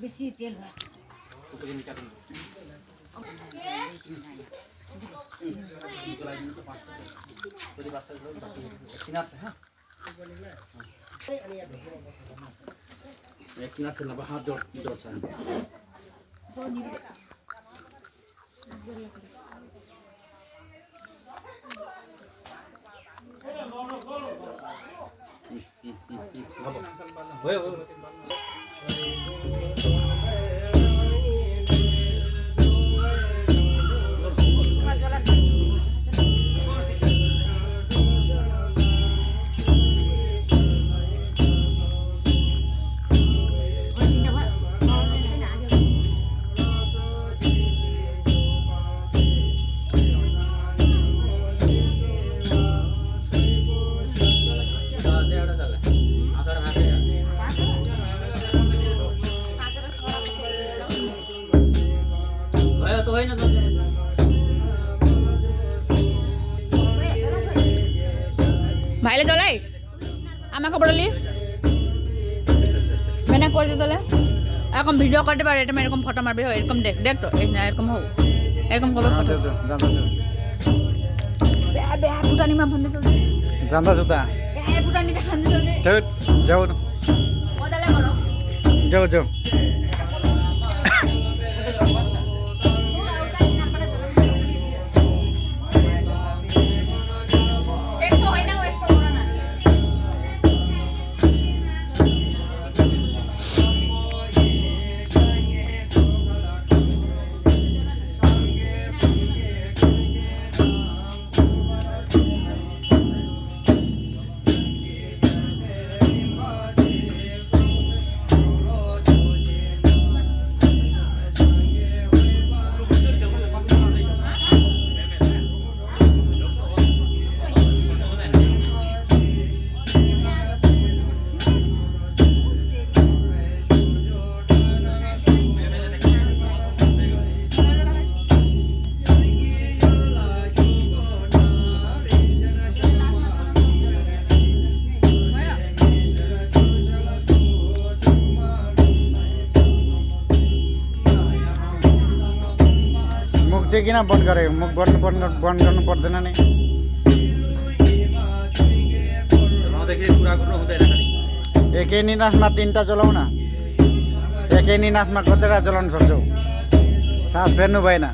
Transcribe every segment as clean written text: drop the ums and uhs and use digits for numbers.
बेसी तेल भयो एक किनार से लंबा हाथ जोड़ सा ভাইলে জ্বলাইস আমাকে পড়লি মেনা করে দিলে এরকম ভিডিও করতে পারে এটা এরকম ফটো মারবে এরকম দেখ দেখ তো এরকম হোক এরকম করবে ফটো বেয়া বেয়া ফুটানি মা ফোন চলছে জানতা জুতা এ ফুটানি দেখান চলছে চল যাও ওদালে করো যাও যাও चाहिँ किन बन्द गरे मुख बन्द गर्नु पर्दैन नि एकै निनासमा तीनटा चलाउ न एकै निनासमा कतिवटा चलाउन सक्छौ सास फेर्नु भएन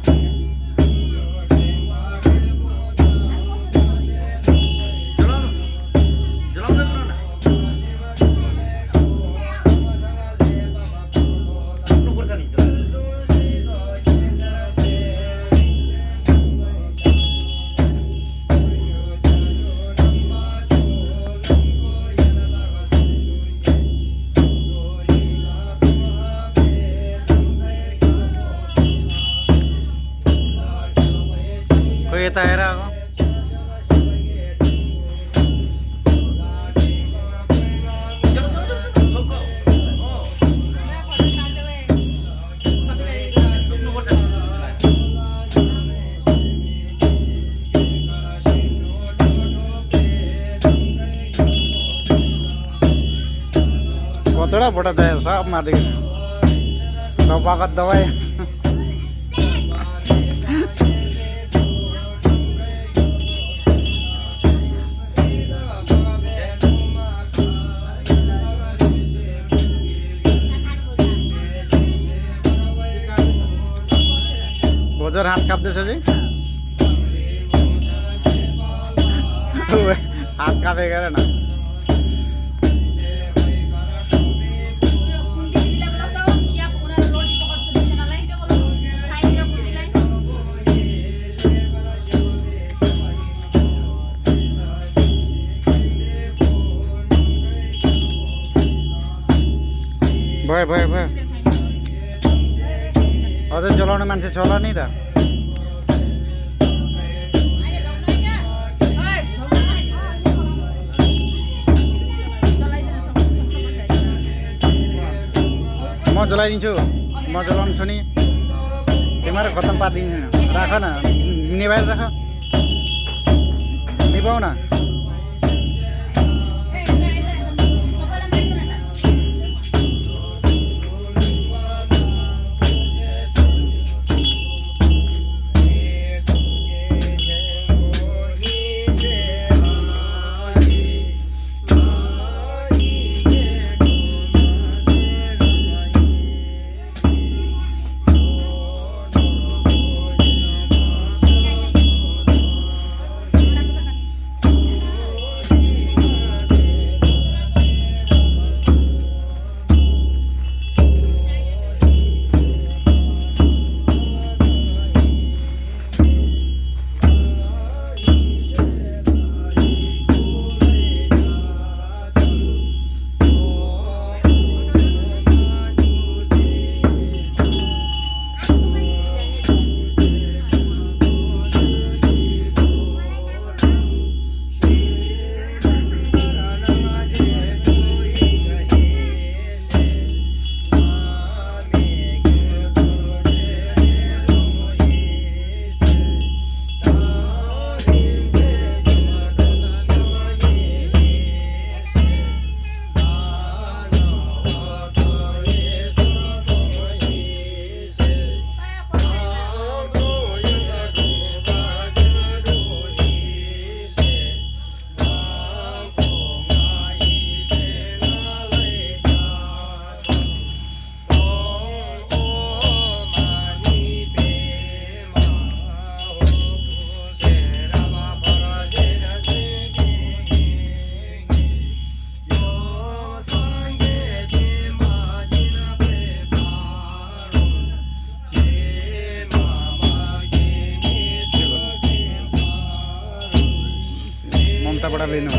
यता हेर कतवटा फोटो चाहियो सब मारिदिएको तपाईँको दबाई बोजर हात काप्दैछ जी हात कापेको हेर न भयो भयो भयो अझै जलाउने मान्छे छ होला नि त म जलाइदिन्छु म जलाउँछु नि तिमीहरू खतम पारिदिन्छु राख न निभाएर राख निभाउ न कपडा लिनु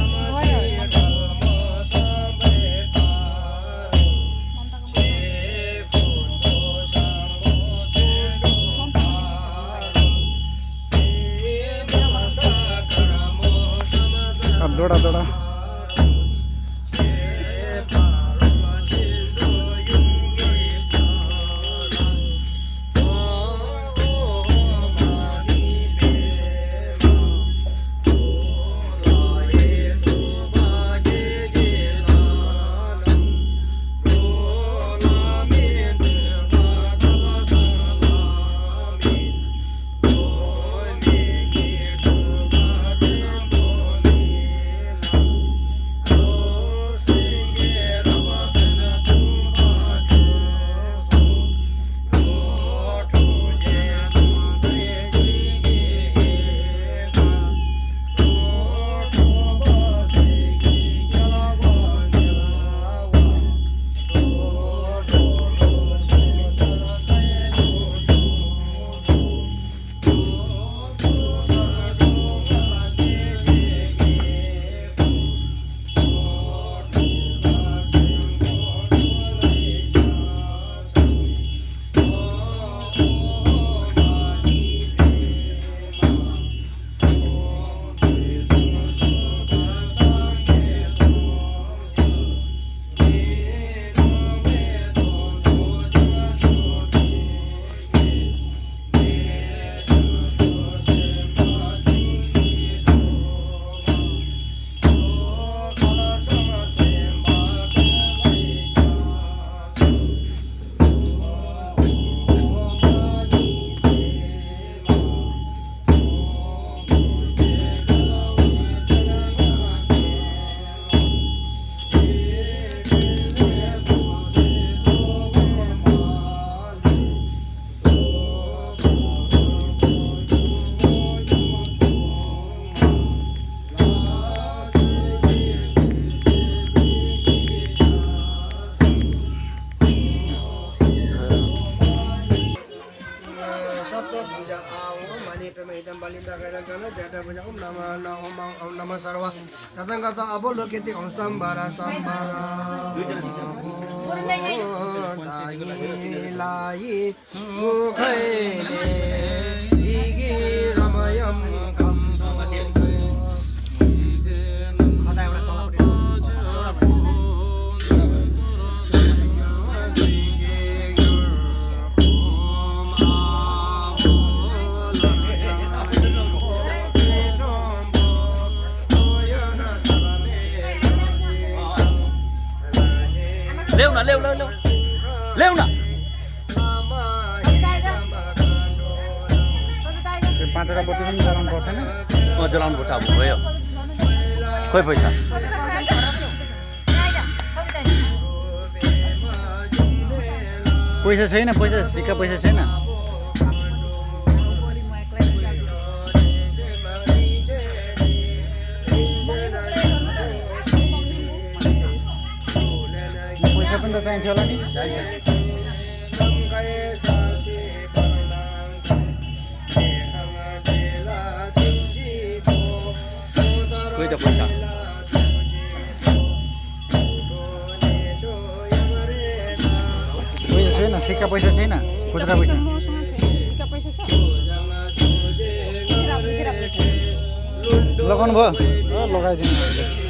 अब दौड़ा दौड़ा Nama sarwa datang kata abo loketi om sambara sambara lai mukhai igi ramayam kam Leo na, leo, leo, leo. Leo na. पाँचवटा बत्ती पनि जलाउनु पर्दैन जलाउनु पर्छ अब भयो खोइ पैसा पैसा छैन पैसा सिक्का पैसा छैन पैसा पनि त चाहिन्थ्यो होला नि खोइ त पैसा पैसा छैन सिक्का पैसा छैन खुद्रा पैसा लगाउनु भयो लगाइदिनु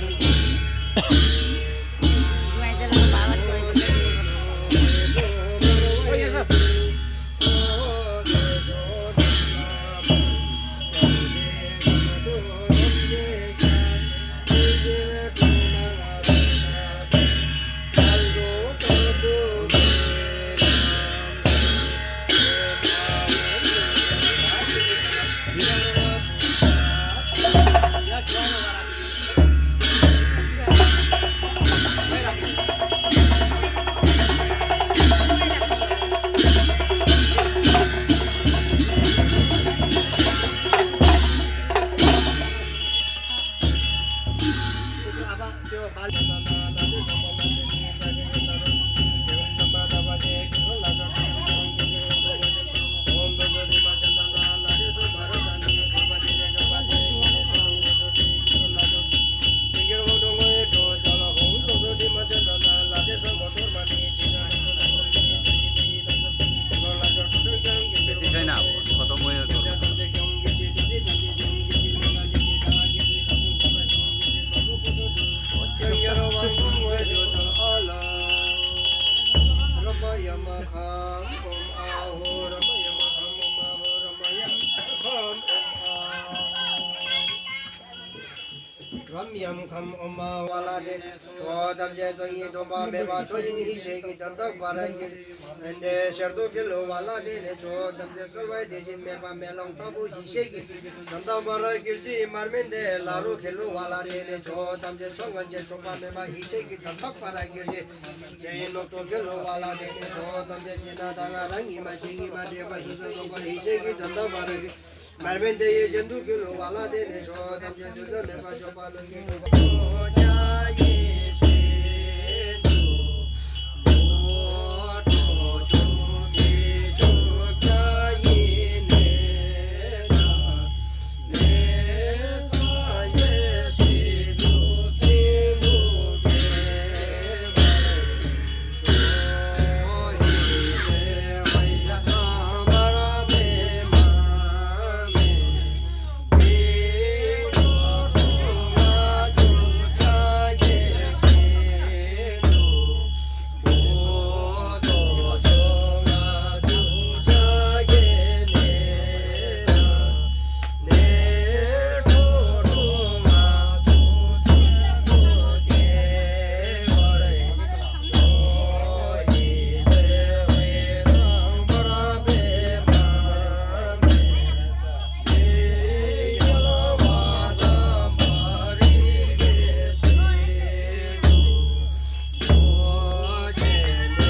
yam kham omma wala de cho dam je to yi do ba me ba cho yin hi she ki dam dak ba ra gi ende shardu ke lo wala de ne cho dam je so wai de jin me ba me long ta bu hi she ki dam da ba ra gi ji mar men de la ru ke lo wala de ne cho dam je so ngan je cho ba me ba hi she ki dam dak ba ra gi ji de no to ke lo wala de ne cho dam je ji na da ga rang yi ma ji gi ma de ba su so ba hi she ki dam da ba ra gi 말면 돼 전두 길로 와라 되네 저 담제 저저 내가 저 발을 게